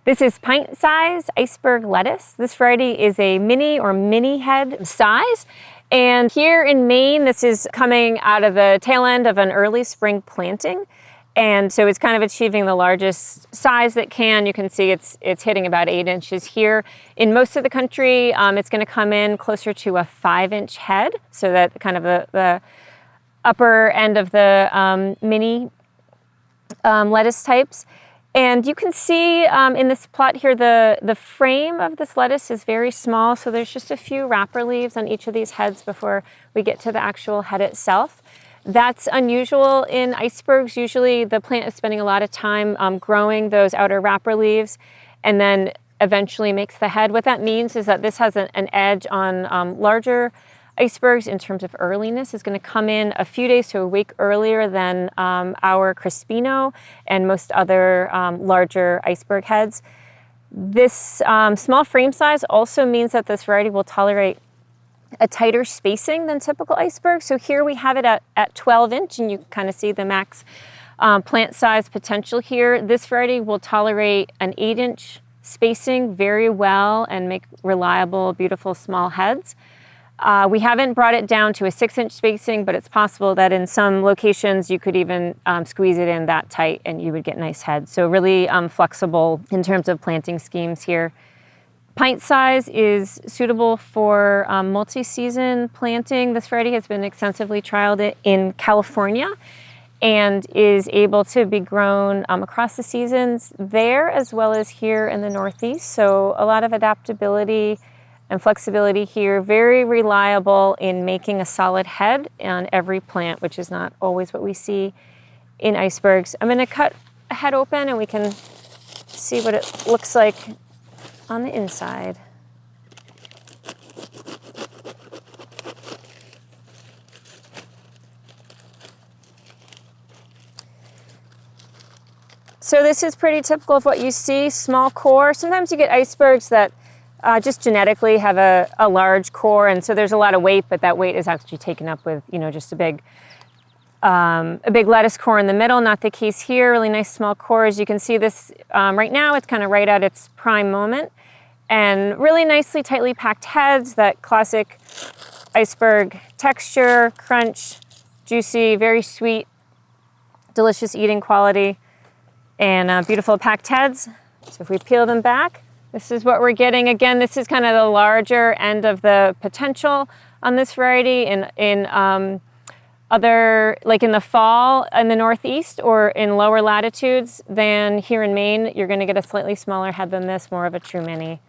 This is pint size iceberg lettuce. This variety is a mini or mini head size. And here in Maine, this is coming out of the tail end of an early spring planting. And so it's kind of achieving the largest size that can. You can see it's hitting about 8 inches here. In most of the country, it's going to come in closer to a 5-inch head. So that kind of the upper end of the mini lettuce types. And you can see in this plot here, the frame of this lettuce is very small. So there's just a few wrapper leaves on each of these heads before we get to the actual head itself. That's unusual in icebergs. Usually the plant is spending a lot of time growing those outer wrapper leaves and then eventually makes the head. What that means is that this has an edge on larger icebergs in terms of earliness. Is going to come in a few days to a week earlier than our Crispino and most other larger iceberg heads. This small frame size also means that this variety will tolerate a tighter spacing than typical icebergs. So here we have it at 12 inch, and you kind of see the max plant size potential here. This variety will tolerate an 8-inch spacing very well and make reliable, beautiful small heads. We haven't brought it down to a 6-inch spacing, but it's possible that in some locations you could even squeeze it in that tight and you would get nice heads. So really flexible in terms of planting schemes here. Pint size is suitable for multi-season planting. This variety has been extensively trialed in California and is able to be grown across the seasons there as well as here in the Northeast. So a lot of adaptability and flexibility here. Very reliable in making a solid head on every plant, which is not always what we see in icebergs. I'm going to cut a head open and we can see what it looks like on the inside. So this is pretty typical of what you see, small core. Sometimes you get icebergs that just genetically have a large core, and so there's a lot of weight, but that weight is actually taken up with, just a big lettuce core in the middle. Not the case here. Really nice small cores. You can see this right now. It's kind of right at its prime moment, and really nicely, tightly packed heads. That classic iceberg texture, crunch, juicy, very sweet, delicious eating quality, and beautiful packed heads. So if we peel them back, this is what we're getting. Again, this is kind of the larger end of the potential on this variety. In other, like in the fall in the Northeast or in lower latitudes than here in Maine, you're going to get a slightly smaller head than this, more of a true mini.